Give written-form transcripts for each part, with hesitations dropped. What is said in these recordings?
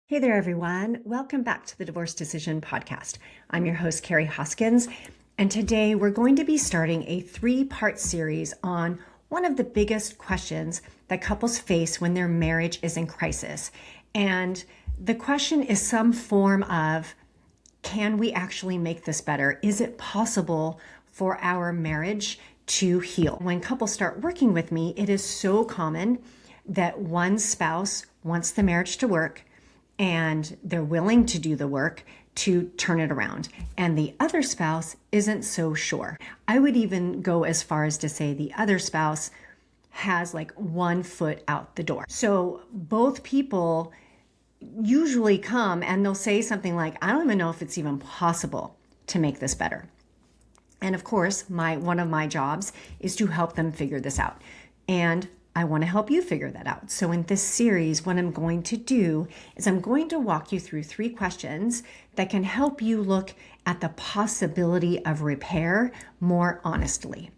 Hey there, everyone. Welcome back to the Divorce Decision Podcast. I'm your host, Kari Hoskins, and today we're going to be starting a 3-part series on one of the biggest questions that couples face when their marriage is in crisis. And the question is some form of, can we actually make this better? Is it possible for our marriage to heal? When couples start working with me, it is so common that one spouse wants the marriage to work, and they're willing to do the work to turn it around, and the other spouse isn't so sure. I would even go as far as to say the other spouse has like one foot out the door. So both people usually come and they'll say something like, I don't even know if it's even possible to make this better. And of course, one of my jobs is to help them figure this out. And I want to help you figure that out. So in this series, what I'm going to do is I'm going to walk you through 3 questions that can help you look at the possibility of repair more honestly.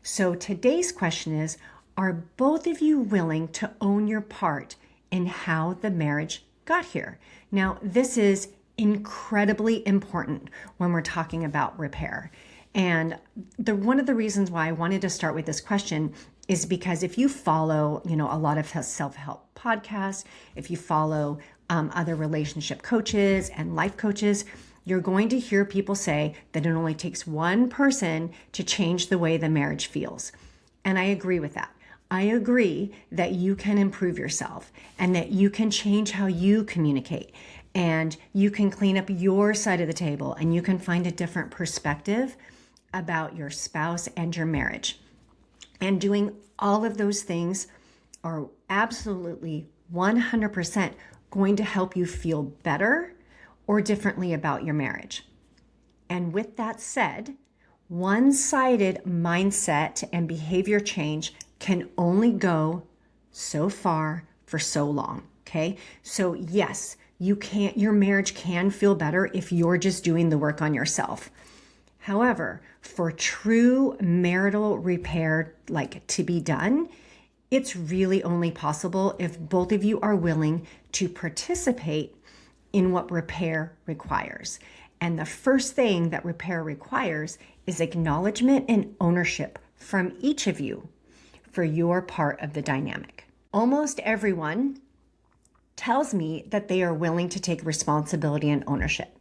So today's question is, are both of you willing to own your part in how the marriage got here? Now, this is incredibly important when we're talking about repair. And one of the reasons why I wanted to start with this question is because if you follow, a lot of self-help podcasts, if you follow other relationship coaches and life coaches, you're going to hear people say that it only takes one person to change the way the marriage feels. And I agree with that. I agree that you can improve yourself and that you can change how you communicate, and you can clean up your side of the table, and you can find a different perspective about your spouse and your marriage. And doing all of those things are absolutely 100% going to help you feel better or differently about your marriage. And with that said, one-sided mindset and behavior change can only go so far for so long, okay? So yes, your marriage can feel better if you're just doing the work on yourself. However, for true marital repair, to be done, it's really only possible if both of you are willing to participate in what repair requires. And the first thing that repair requires is acknowledgement and ownership from each of you for your part of the dynamic. Almost everyone tells me that they are willing to take responsibility and ownership.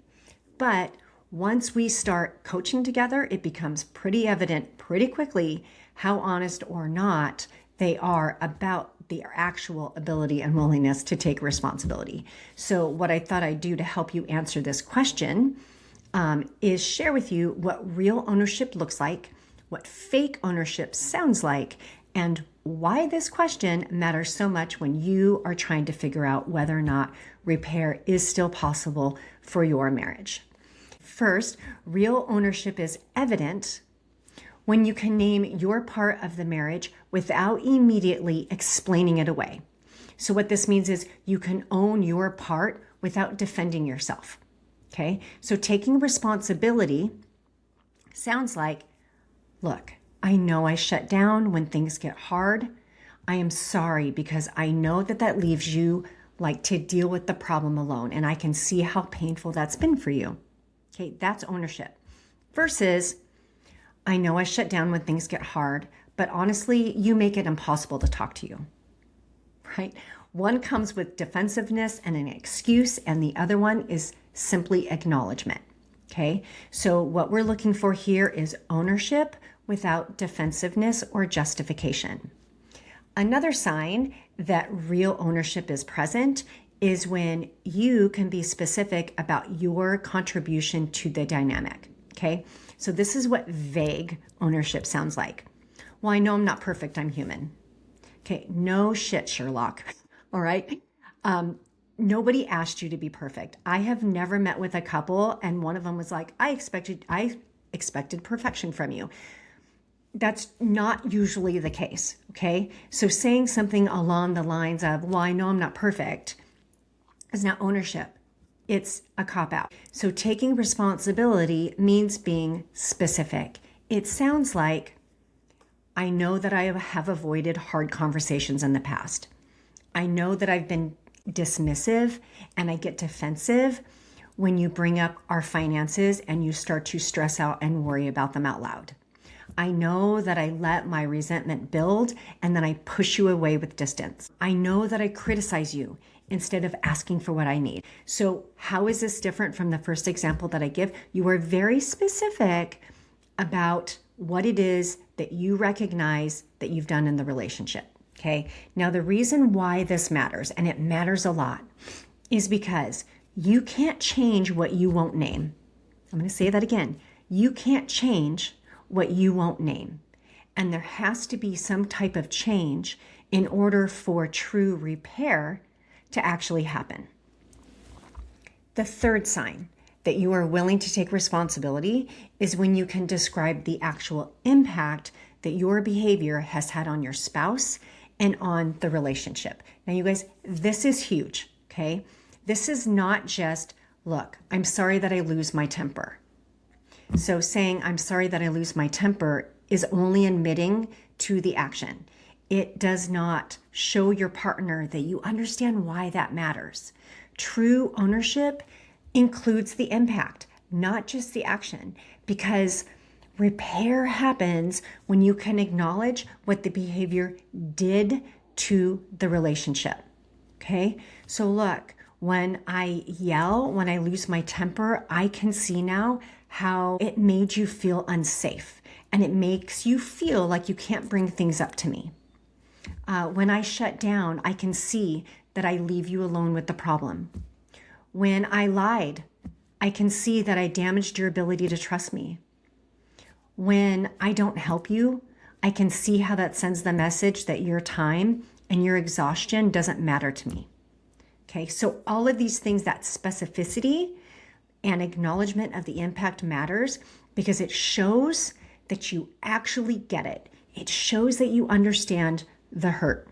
But once we start coaching together, it becomes pretty evident pretty quickly how honest or not they are about their actual ability and willingness to take responsibility. So what I thought I'd do to help you answer this question is share with you what real ownership looks like, what fake ownership sounds like, and why this question matters so much when you are trying to figure out whether or not repair is still possible for your marriage. First, real ownership is evident when you can name your part of the marriage without immediately explaining it away. So what this means is you can own your part without defending yourself, okay? So taking responsibility sounds like, look, I know I shut down when things get hard. I am sorry because I know that leaves you to deal with the problem alone, and I can see how painful that's been for you. Okay, that's ownership. Versus, I know I shut down when things get hard, but honestly, you make it impossible to talk to you, right? One comes with defensiveness and an excuse, and the other one is simply acknowledgement, okay? So what we're looking for here is ownership without defensiveness or justification. Another sign that real ownership is present is when you can be specific about your contribution to the dynamic, okay? So this is what vague ownership sounds like. Well, I know I'm not perfect, I'm human. Okay, no shit, Sherlock, all right? Nobody asked you to be perfect. I have never met with a couple and one of them was like, I expected perfection from you. That's not usually the case, okay? So saying something along the lines of, well, I know I'm not perfect, is not ownership. It's a cop-out. So taking responsibility means being specific. It sounds like, I know that I have avoided hard conversations in the past. I know that I've been dismissive and I get defensive when you bring up our finances and you start to stress out and worry about them out loud. I know that I let my resentment build and then I push you away with distance. I know that I criticize you instead of asking for what I need. So how is this different from the first example that I give? You are very specific about what it is that you recognize that you've done in the relationship. Okay. Now, the reason why this matters, and it matters a lot, is because you can't change what you won't name. I'm going to say that again. You can't change what you won't name. And there has to be some type of change in order for true repair to actually happen. The third sign that you are willing to take responsibility is when you can describe the actual impact that your behavior has had on your spouse and on the relationship. Now, you guys, this is huge, okay? This is not just, look, I'm sorry that I lose my temper. So saying, I'm sorry that I lose my temper is only admitting to the action. It does not show your partner that you understand why that matters. True ownership includes the impact, not just the action, because repair happens when you can acknowledge what the behavior did to the relationship. Okay? So look, when I yell, when I lose my temper, I can see now how it made you feel unsafe and it makes you feel like you can't bring things up to me. When I shut down, I can see that I leave you alone with the problem. When I lied, I can see that I damaged your ability to trust me. When I don't help you, I can see how that sends the message that your time and your exhaustion doesn't matter to me. Okay, so all of these things, that specificity and acknowledgement of the impact matters because it shows that you actually get it. It shows that you understand the hurt.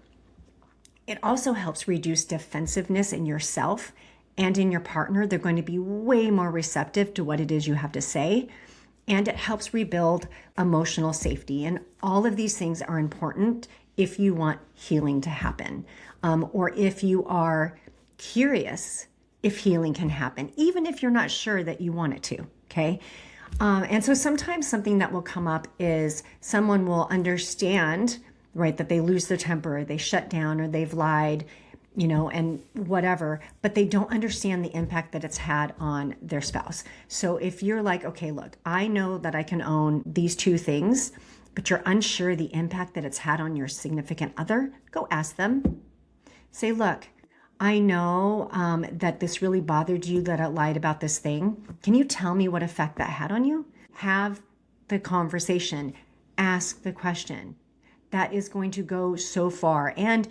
It also helps reduce defensiveness in yourself and in your partner. They're going to be way more receptive to what it is you have to say. And it helps rebuild emotional safety. And all of these things are important if you want healing to happen, or if you are curious if healing can happen, even if you're not sure that you want it to, okay? And so sometimes something that will come up is someone will understand, right, that they lose their temper, they shut down, or they've lied, and whatever, but they don't understand the impact that it's had on their spouse. So if you're like, okay, look, I know that I can own these two things, but you're unsure the impact that it's had on your significant other, go ask them. Say, look, I know that this really bothered you that I lied about this thing. Can you tell me what effect that had on you? Have the conversation, ask the question. That is going to go so far. And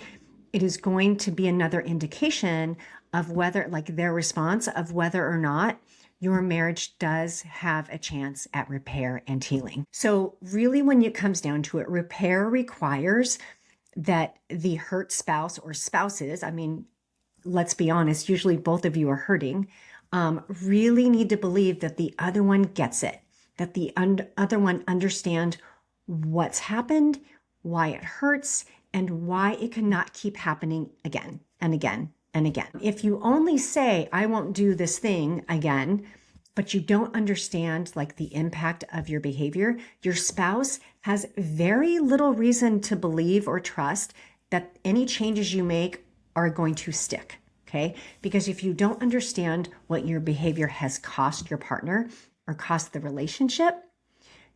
it is going to be another indication of whether, like their response of whether or not your marriage does have a chance at repair and healing. So really, when it comes down to it, repair requires that the hurt spouse or spouses, let's be honest, usually both of you are hurting, really need to believe that the other one gets it, that the other one understands what's happened, why it hurts, and why it cannot keep happening again and again and again. If you only say, I won't do this thing again, but you don't understand like the impact of your behavior, your spouse has very little reason to believe or trust that any changes you make are going to stick, okay? Because if you don't understand what your behavior has cost your partner or cost the relationship,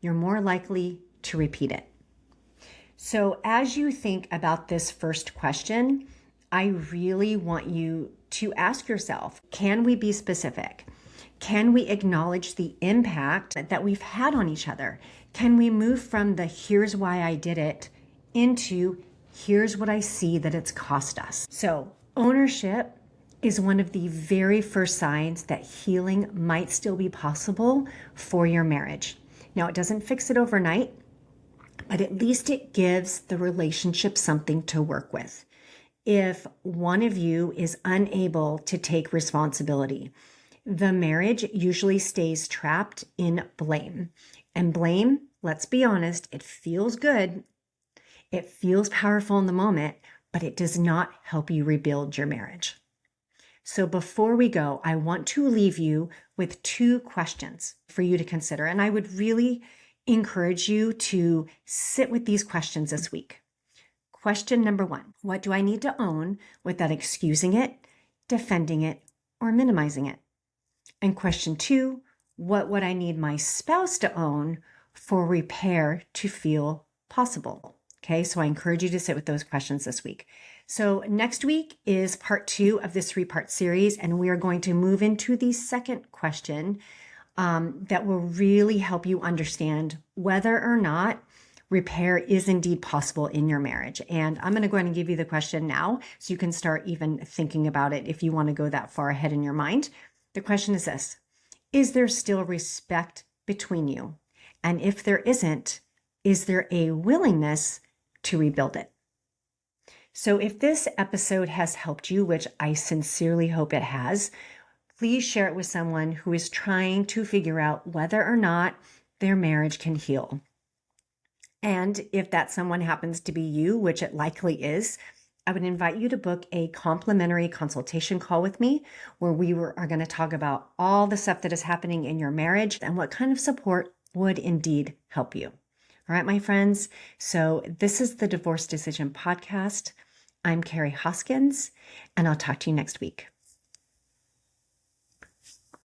you're more likely to repeat it. So as you think about this first question, I really want you to ask yourself, can we be specific? Can we acknowledge the impact that we've had on each other? Can we move from the here's why I did it into here's what I see that it's cost us? So ownership is one of the very first signs that healing might still be possible for your marriage. Now, it doesn't fix it overnight, but at least it gives the relationship something to work with. If one of you is unable to take responsibility, the marriage usually stays trapped in blame. And blame, let's be honest, it feels good. It feels powerful in the moment, but it does not help you rebuild your marriage. So before we go, I want to leave you with 2 questions for you to consider. And I would really encourage you to sit with these questions this week. Question number 1, what do I need to own without excusing it, defending it, or minimizing it? And question 2, what would I need my spouse to own for repair to feel possible? Okay, so I encourage you to sit with those questions this week. So next week is part 2 of this 3-part series, and we are going to move into the second question that will really help you understand whether or not repair is indeed possible in your marriage. And I'm going to go ahead and give you the question now so you can start even thinking about it if you want to go that far ahead in your mind. The question is this: is there still respect between you? And if there isn't, is there a willingness to rebuild it? So if this episode has helped you, which I sincerely hope it has, please share it with someone who is trying to figure out whether or not their marriage can heal. And if that someone happens to be you, which it likely is, I would invite you to book a complimentary consultation call with me where we are going to talk about all the stuff that is happening in your marriage and what kind of support would indeed help you. All right, my friends. So this is the Divorce Decision Podcast. I'm Kari Hoskins, and I'll talk to you next week.